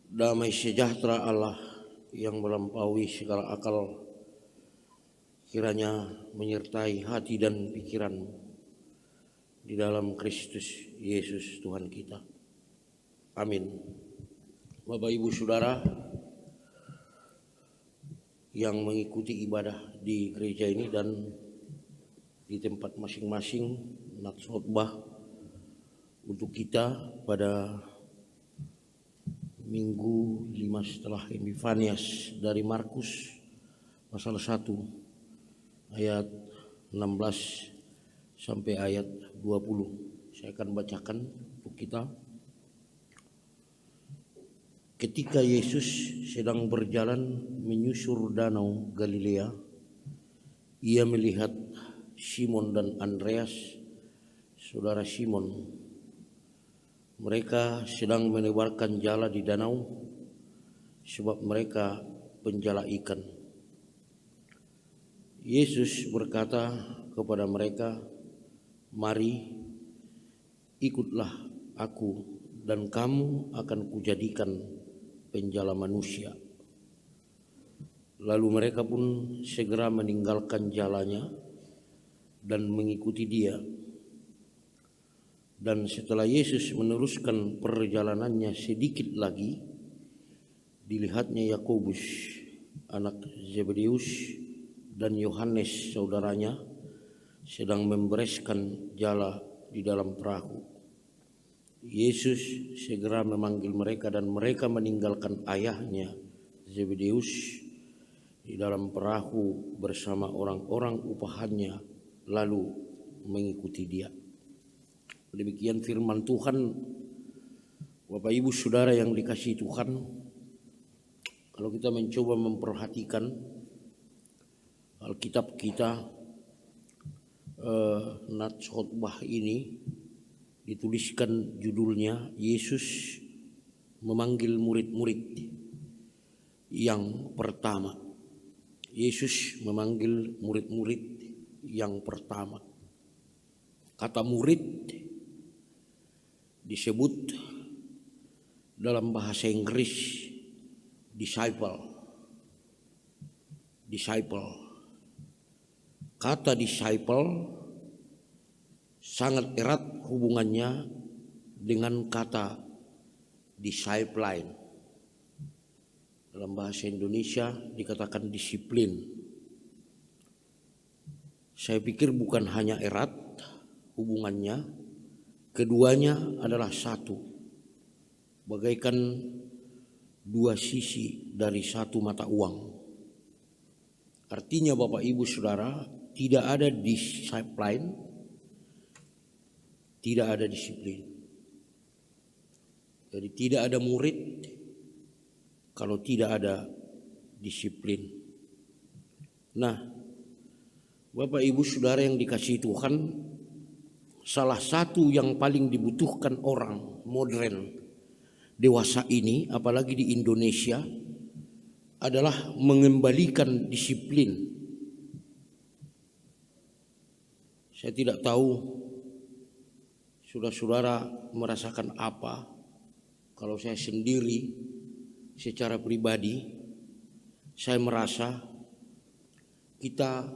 Damai sejahtera Allah yang melampaui segala akal kiranya menyertai hati dan pikiranmu di dalam Kristus Yesus Tuhan kita. Amin. Bapak Ibu Saudara yang mengikuti ibadah di gereja ini dan di tempat masing-masing nats khotbah untuk kita pada Minggu 5 setelah Epifanias dari Markus pasal 1 ayat 16 sampai ayat 20. Saya akan bacakan untuk kita. Ketika Yesus sedang berjalan menyusur danau Galilea, ia melihat Simon dan Andreas, saudara Simon. Mereka sedang menebarkan jala di danau sebab mereka penjala ikan. Yesus berkata kepada mereka, "Mari, ikutlah aku dan kamu akan kujadikan penjala manusia." Lalu mereka pun segera meninggalkan jalannya dan mengikuti dia. Dan setelah Yesus meneruskan perjalanannya sedikit lagi, dilihatnya Yakobus, anak Zebedeus, dan Yohanes saudaranya sedang membereskan jala di dalam perahu. Yesus segera memanggil mereka dan mereka meninggalkan ayahnya Zebedeus di dalam perahu bersama orang-orang upahannya lalu mengikuti dia. Demikian firman Tuhan. Bapak Ibu Saudara yang dikasihi Tuhan, kalau kita mencoba memperhatikan Alkitab kita, nats khotbah ini dituliskan judulnya Yesus memanggil murid-murid yang pertama. Yesus memanggil murid-murid yang pertama. Kata murid disebut dalam bahasa Inggris disciple. Kata disciple sangat erat hubungannya dengan kata discipline. Dalam bahasa Indonesia dikatakan disiplin. Saya pikir bukan hanya erat hubungannya, keduanya adalah satu, bagaikan dua sisi dari satu mata uang. Artinya Bapak Ibu Saudara, tidak ada discipline, tidak ada disiplin. Jadi tidak ada murid kalau tidak ada disiplin. Nah, Bapak Ibu Saudara yang dikasihi Tuhan, salah satu yang paling dibutuhkan orang modern dewasa ini, apalagi di Indonesia, adalah mengembalikan disiplin. Saya tidak tahu saudara-saudara merasakan apa. Kalau saya sendiri secara pribadi, saya merasa kita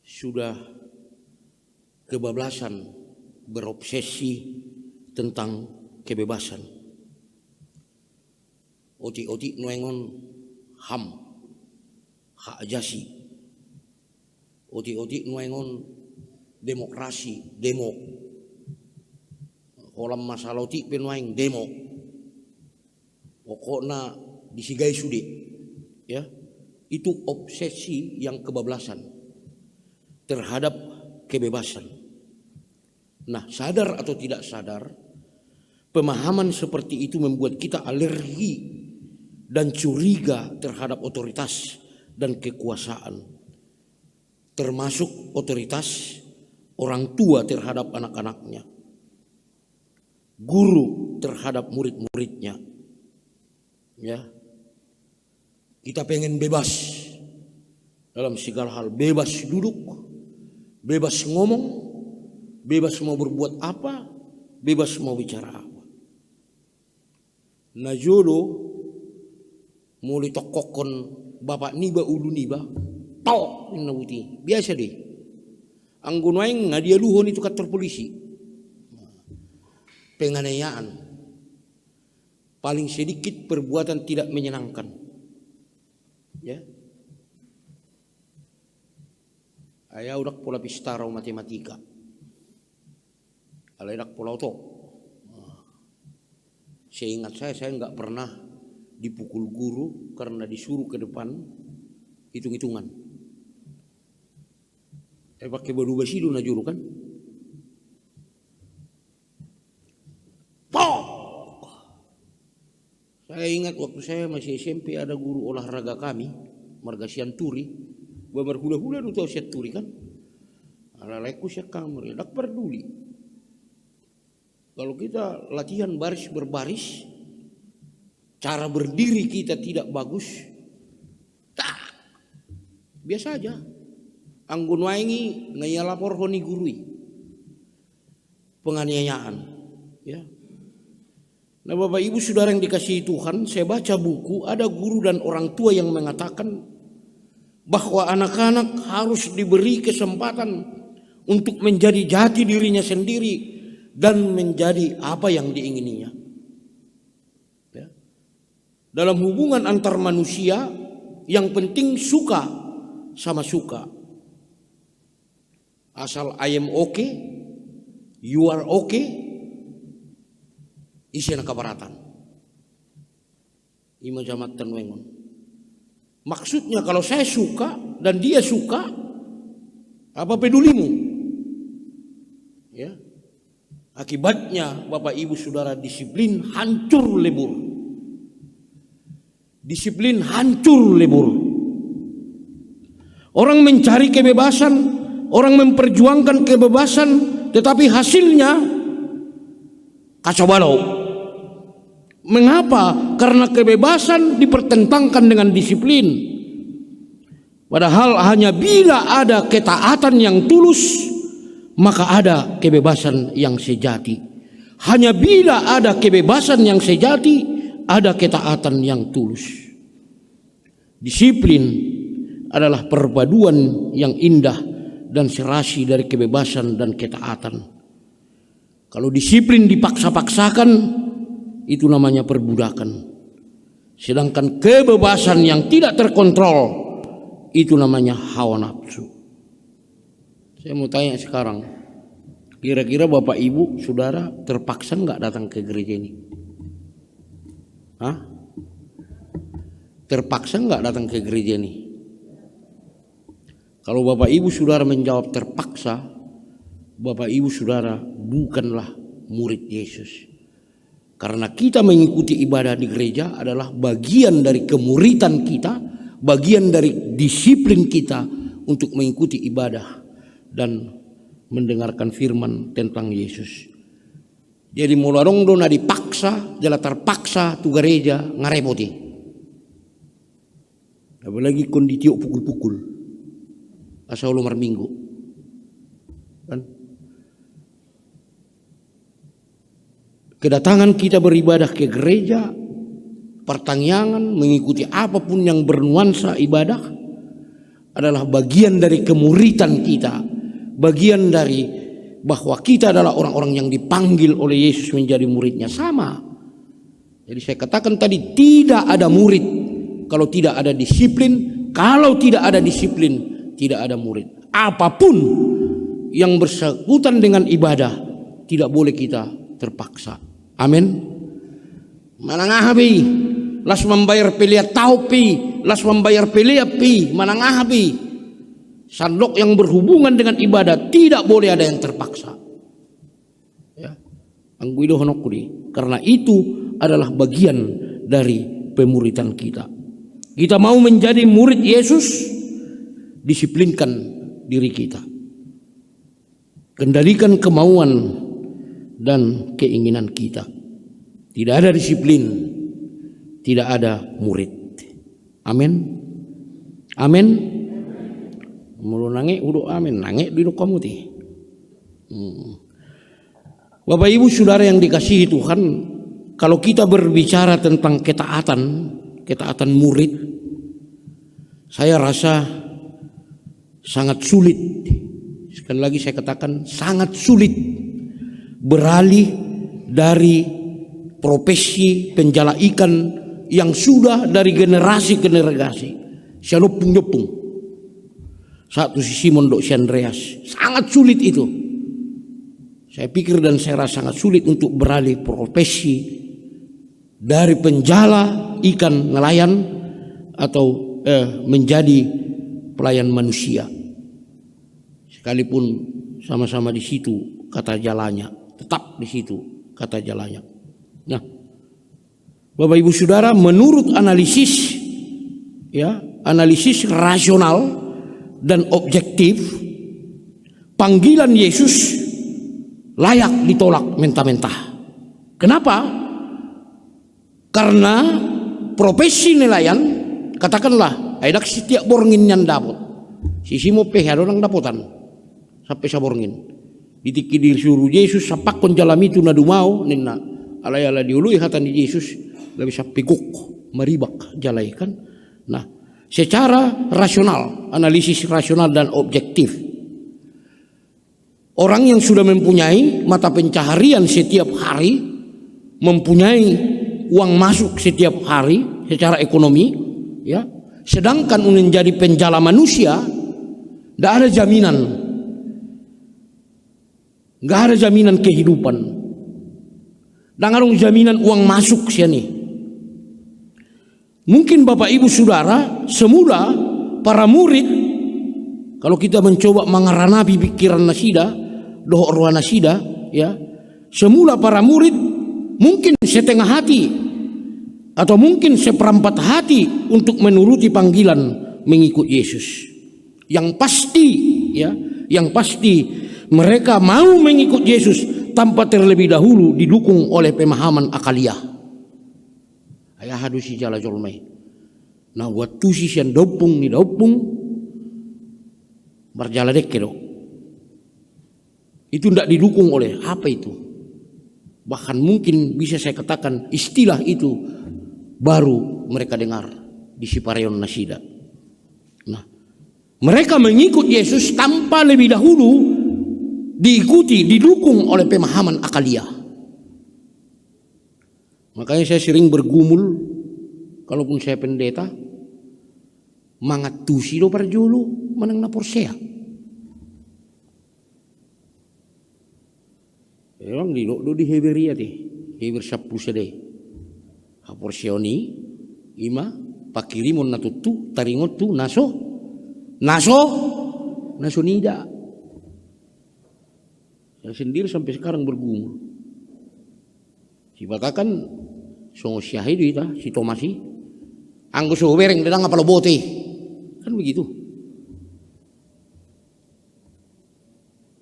sudah kebablasan berobsesi tentang kebebasan. Oti-oti nuengon HAM, hak ajasi. Oti-oti nuengon demokrasi, demo. Kolam masalah oti penuaing demo. Pokoknya disigai sude. Ya, itu obsesi yang kebablasan terhadap kebebasan. Nah, sadar atau tidak sadar, pemahaman seperti itu membuat kita alergi dan curiga terhadap otoritas dan kekuasaan, termasuk otoritas orang tua terhadap anak-anaknya, guru terhadap murid-muridnya. Ya, kita pengen bebas dalam segala hal, bebas duduk, bebas ngomong, bebas mau berbuat apa, bebas mau bicara apa. Najolo mulai tokokon bapak niba ulu niba tok nauti biasa deh. Anggun waing ngadia luhon itu kantor polisi. Penganiayaan paling sedikit perbuatan tidak menyenangkan. Ya. Ayah udah pola pistara matematika. Alaidak pola oto. Saya ingat saya nggak pernah dipukul guru karena disuruh ke depan hitung-hitungan. Pakai badu basidu na juru kan? Pok! Saya ingat waktu saya masih SMP ada guru olahraga kami, marga Sianturi. Bamar hula-hula nu tahu Sianturi kan? Ala laiku sia kamar, dak peduli. Kalau kita latihan baris berbaris, cara berdiri kita tidak bagus, tak biasa aja. Anggun waingi ngaya lapor honi gurui penganiayaan, ya. Nah Bapak Ibu Saudara yang dikasihi Tuhan, saya baca buku ada guru dan orang tua yang mengatakan bahwa anak-anak harus diberi kesempatan untuk menjadi jati dirinya sendiri dan menjadi apa yang diingininya. Ya. Dalam hubungan antar manusia, yang penting suka sama suka. Asal I am okay, you are okay, isian kabaratan. Ima jamat dan wengon. Maksudnya kalau saya suka dan dia suka, apa pedulimu? Ya. Akibatnya Bapak Ibu Saudara disiplin hancur lebur. Disiplin hancur lebur. Orang mencari kebebasan, orang memperjuangkan kebebasan, tetapi hasilnya kacau balau. Mengapa? Karena kebebasan dipertentangkan dengan disiplin. Padahal hanya bila ada ketaatan yang tulus, maka ada kebebasan yang sejati. Hanya bila ada kebebasan yang sejati, ada ketaatan yang tulus. Disiplin adalah perpaduan yang indah dan serasi dari kebebasan dan ketaatan. Kalau disiplin dipaksa-paksakan, itu namanya perbudakan. Sedangkan kebebasan yang tidak terkontrol, itu namanya hawa nafsu. Saya mau tanya sekarang, kira-kira Bapak Ibu Saudara terpaksa nggak datang ke gereja ini? Hah? Terpaksa nggak datang ke gereja ini? Kalau Bapak Ibu Saudara menjawab terpaksa, Bapak Ibu Saudara bukanlah murid Yesus. Karena kita mengikuti ibadah di gereja adalah bagian dari kemuritan kita, bagian dari disiplin kita untuk mengikuti ibadah dan mendengarkan firman tentang Yesus. Jadi mularong dona dipaksa, jala terpaksa tu gereja ngarepoti. Apalagi kondisi pukul-pukul. Asal lumar minggu. Kan? Kedatangan kita beribadah ke gereja, pertanyaan, mengikuti apapun yang bernuansa ibadah adalah bagian dari kemuritan kita, bagian dari bahwa kita adalah orang-orang yang dipanggil oleh Yesus menjadi muridnya. Sama. Jadi saya katakan tadi, tidak ada murid kalau tidak ada disiplin. Kalau tidak ada disiplin, tidak ada murid. Apapun yang bersangkutan dengan ibadah, tidak boleh kita terpaksa. Amin. Manangahabi, las membayar pilihan taupi, las membayar pilihan pi, manangahabi. Sandok yang berhubungan dengan ibadah tidak boleh ada yang terpaksa. Ya, angguido honokuri. Karena itu adalah bagian dari pemuritan kita. Kita mau menjadi murid Yesus, disiplinkan diri kita. Kendalikan kemauan dan keinginan kita. Tidak ada disiplin, tidak ada murid. Amin. Amin. Mulu nange udah amin, nange di kamu ti. Bapak Ibu Saudara yang dikasihi Tuhan, kalau kita berbicara tentang ketaatan murid, saya rasa sangat sulit. Sekali lagi saya katakan sangat sulit beralih dari profesi penjala ikan yang sudah dari generasi ke generasi. Sialopung-nyopung. Satu si Simon dok si Andreas. Sangat sulit itu. Saya pikir dan saya rasa sangat sulit untuk beralih profesi dari penjala ikan nelayan atau menjadi pelayan manusia. Sekalipun sama-sama di situ kata jalannya, tetap di situ kata jalannya. Nah, Bapak Ibu Saudara, menurut analisis rasional dan objektif, panggilan Yesus layak ditolak mentah-mentah. Kenapa? Karena profesi nelayan, katakanlah, ada setiap borngin yang dapat. Sisi mau ada orang dapotan sampai saborngin. Ditiki disuruh Yesus sapak kon jalami tu nadu mau nina alay-alay diului hatan di Yesus lebih sampai guk meribak jalai kan. Nah, secara rasional, analisis rasional dan objektif, orang yang sudah mempunyai mata pencaharian setiap hari, mempunyai uang masuk setiap hari secara ekonomi, ya, sedangkan menjadi penjala manusia, tidak ada jaminan, nggak ada jaminan kehidupan, dan ada jaminan uang masuk sini. Mungkin Bapak Ibu Saudara, semula para murid, kalau kita mencoba mengaranapi pikiran nasida, doh roh nasida, ya, semula para murid mungkin setengah hati atau mungkin seperempat hati untuk menuruti panggilan mengikut Yesus. Yang pasti, ya, yang pasti mereka mau mengikut Yesus tanpa terlebih dahulu didukung oleh pemahaman akaliah. Ayah hadusi jala jolmai. Nah, waktu si sian dopung ni dopung berjala dekedo. Itu tidak didukung oleh apa itu? Bahkan mungkin bisa saya katakan istilah itu baru mereka dengar di Siparayon Nasida. Nah, mereka mengikut Yesus tanpa lebih dahulu didukung oleh pemahaman akaliah. Makanya saya sering bergumul, kalaupun saya pendeta, mangatusi do parjulu manang na porsea. Emang di do di Heberia ti, Heber 10 sede. Haporsioni ima pakirimon na tutu taringot tu naso nida. Saya sendiri sampai sekarang bergumul. Si bakakan songo syahid itu si Tomasi anggo so bereng dedang apa bote kan begitu.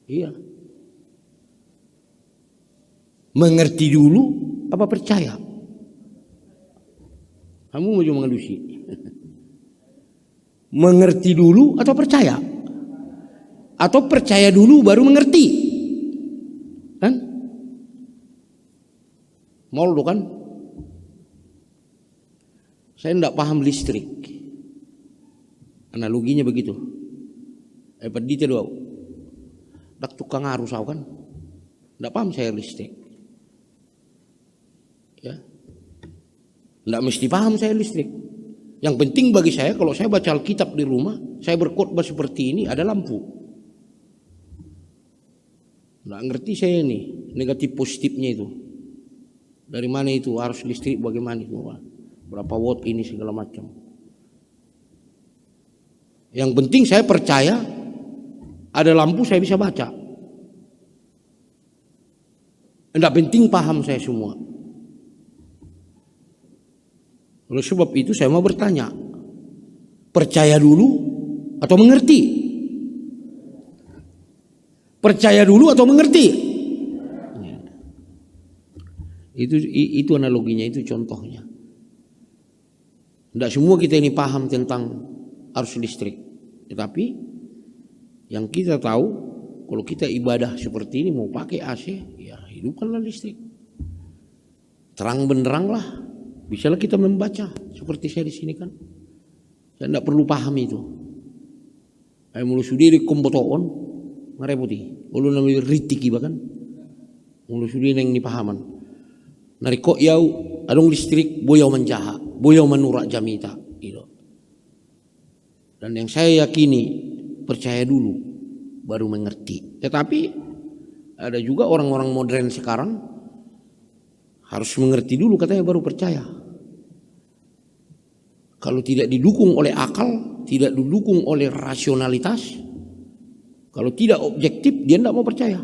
Iya, mengerti dulu apa percaya? Kamu mau cuma mengalusi. Mengerti dulu atau percaya? Atau percaya dulu baru mengerti? Kan? Moldo kan? Saya tidak paham listrik. Analoginya begitu. Pedite doa. Dak tukang arus kan? Tidak paham saya listrik. Ya. Tidak mesti paham saya listrik. Yang penting bagi saya kalau saya baca Alkitab di rumah, saya berkhotbah seperti ini ada lampu. Tidak ngerti saya ini negatif positifnya itu. Dari mana itu arus listrik bagaimana itu, berapa watt ini segala macam. Yang penting saya percaya ada lampu saya bisa baca. Tidak penting paham saya semua. Oleh sebab itu saya mau bertanya, percaya dulu atau mengerti? Percaya dulu atau mengerti? Itu analoginya, itu contohnya. Tidak semua kita ini paham tentang arus listrik, tetapi yang kita tahu kalau kita ibadah seperti ini mau pakai AC, ya hidupkanlah listrik. terang benderang lah. Bisalah kita membaca seperti saya di sini kan. Saya tidak perlu paham itu. Saya mulu sudiri kombotoon ngareputi. Ulu namanya ritiki bahkan. Mulu sudiri yang dipahaman. Nariko yau adong listrik boyau menjaha, boyau menurak jamita gitu. Dan yang saya yakini percaya dulu baru mengerti. Tetapi ada juga orang-orang modern sekarang harus mengerti dulu katanya baru percaya. Kalau tidak didukung oleh akal, tidak didukung oleh rasionalitas, kalau tidak objektif dia tidak mau percaya.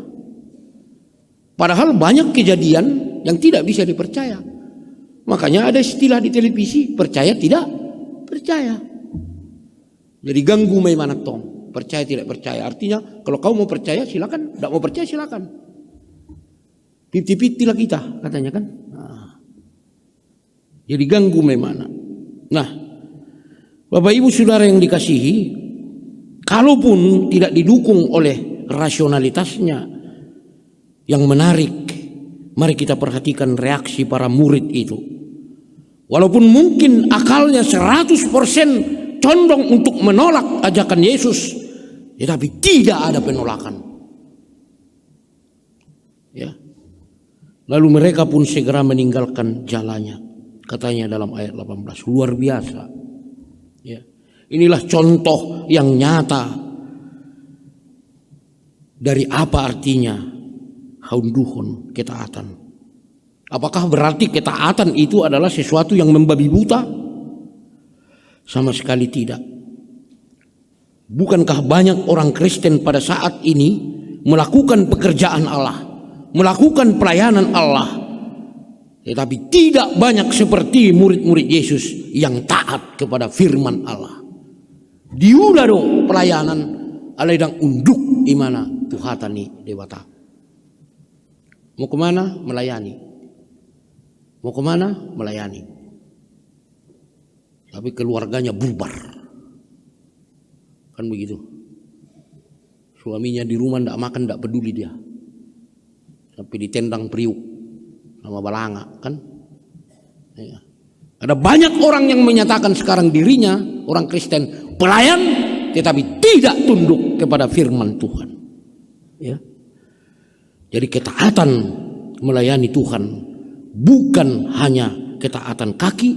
Padahal banyak kejadian yang tidak bisa dipercaya. Makanya ada istilah di televisi, percaya tidak percaya. Jadi ganggu mai manatong, percaya tidak percaya. Artinya kalau kau mau percaya silakan, tidak mau percaya silakan. Piti-piti lah kita katanya kan. Nah, jadi ganggu mai mana. Nah, Bapak Ibu Saudara yang dikasihi, kalaupun tidak didukung oleh rasionalitasnya yang menarik, mari kita perhatikan reaksi para murid itu. Walaupun mungkin akalnya 100% condong untuk menolak ajakan Yesus, tetapi tidak ada penolakan. Ya. Lalu mereka pun segera meninggalkan jalannya. Katanya dalam ayat 18, luar biasa. Ya. Inilah contoh yang nyata dari apa artinya haunduhun ketaatan. Apakah berarti ketaatan itu adalah sesuatu yang membabi buta? Sama sekali tidak. Bukankah banyak orang Kristen pada saat ini melakukan pekerjaan Allah, melakukan pelayanan Allah, tetapi tidak banyak seperti murid-murid Yesus yang taat kepada firman Allah. Diulah do pelayanan alaidang unduk imana tuhatani dewata. Mau kemana? Melayani. Mau kemana? Melayani. Tapi keluarganya bubar. Kan begitu. Suaminya di rumah tidak makan, tidak peduli dia. Tapi ditendang priuk sama balanga kan. Ya. Ada banyak orang yang menyatakan sekarang dirinya orang Kristen pelayan, tetapi tidak tunduk kepada firman Tuhan. Ya. Jadi ketaatan melayani Tuhan bukan hanya ketaatan kaki,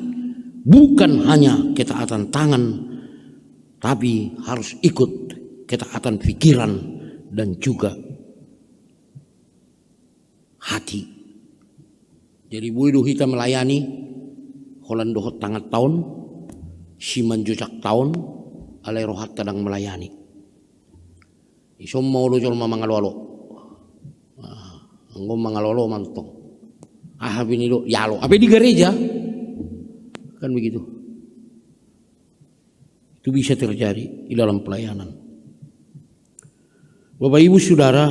bukan hanya ketaatan tangan, tapi harus ikut ketaatan pikiran dan juga hati. Jadi buidu kita melayani holan dohot tangat tahun, siman jujak tahun, alai rohat kadang melayani. Isom mau lo jol mamangalwalo. Ngom mangalolo mantong. Bini lo yalo. Apa di gereja? Kan begitu. Itu bisa terjadi di dalam pelayanan. Bapak Ibu Saudara,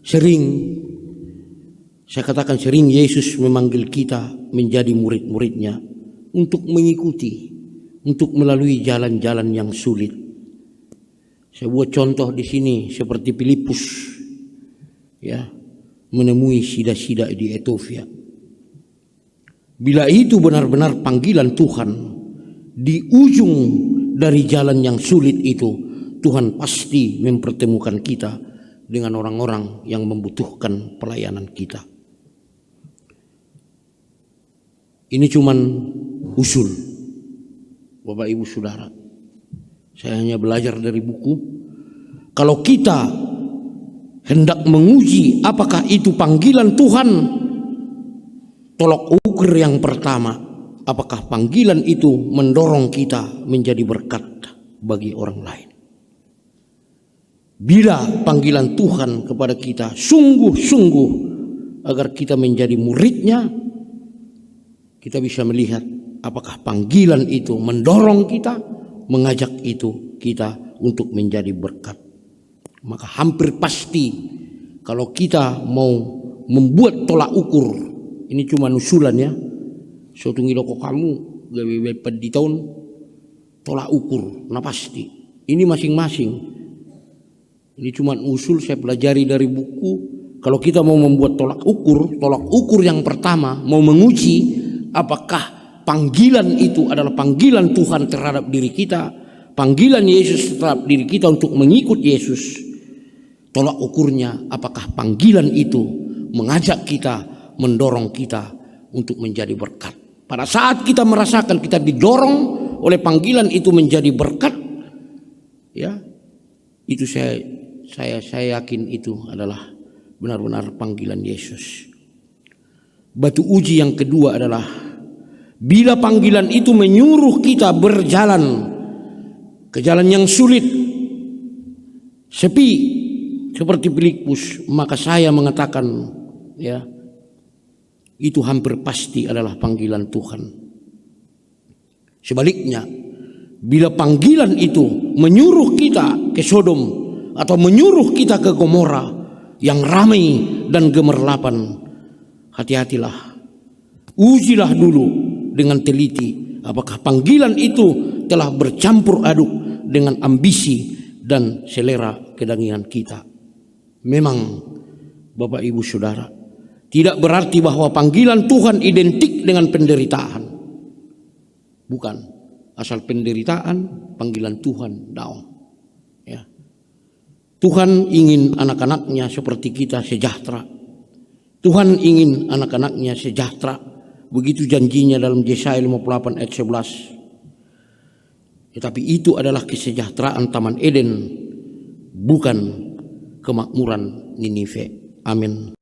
saya katakan sering Yesus memanggil kita menjadi murid-muridnya untuk mengikuti, untuk melalui jalan-jalan yang sulit. Saya buat contoh di sini seperti Filipus, ya, menemui sida-sida di Ethiopia. Bila itu benar-benar panggilan Tuhan, di ujung dari jalan yang sulit itu, Tuhan pasti mempertemukan kita dengan orang-orang yang membutuhkan pelayanan kita. Ini cuman usul, Bapak Ibu Saudara. Saya hanya belajar dari buku. Kalau kita hendak menguji apakah itu panggilan Tuhan, tolok ukur yang pertama, apakah panggilan itu mendorong kita menjadi berkat bagi orang lain. Bila panggilan Tuhan kepada kita sungguh-sungguh agar kita menjadi muridnya, kita bisa melihat apakah panggilan itu mendorong kita, mengajak itu kita untuk menjadi berkat. Maka hampir pasti kalau kita mau membuat tolak ukur, ini cuma usulan ya, suatu ngiloko kamu gawe di tahun tolak ukur, nah pasti ini masing-masing. Ini cuma usul saya pelajari dari buku. Kalau kita mau membuat tolak ukur yang pertama mau menguji apakah panggilan itu adalah panggilan Tuhan terhadap diri kita, panggilan Yesus terhadap diri kita untuk mengikut Yesus. Tolak ukurnya apakah panggilan itu mengajak kita, mendorong kita untuk menjadi berkat. Pada saat kita merasakan kita didorong oleh panggilan itu menjadi berkat, ya, itu saya yakin itu adalah benar-benar panggilan Yesus. Batu uji yang kedua adalah bila panggilan itu menyuruh kita berjalan ke jalan yang sulit, sepi seperti Filipus, maka saya mengatakan, ya, itu hampir pasti adalah panggilan Tuhan. Sebaliknya, bila panggilan itu menyuruh kita ke Sodom atau menyuruh kita ke Gomora yang ramai dan gemerlapan, hati-hatilah. Ujilah dulu dengan teliti apakah panggilan itu telah bercampur aduk dengan ambisi dan selera kedangian kita. Memang Bapak Ibu Saudara, tidak berarti bahwa panggilan Tuhan identik dengan penderitaan. Bukan. Asal penderitaan, panggilan Tuhan down. Ya. Tuhan ingin anak-anaknya seperti kita sejahtera. Tuhan ingin anak-anaknya sejahtera. Begitu janjinya dalam Yesaya 58 ayat 11. Tetapi itu adalah kesejahteraan Taman Eden, bukan kemakmuran Ninive. Amin.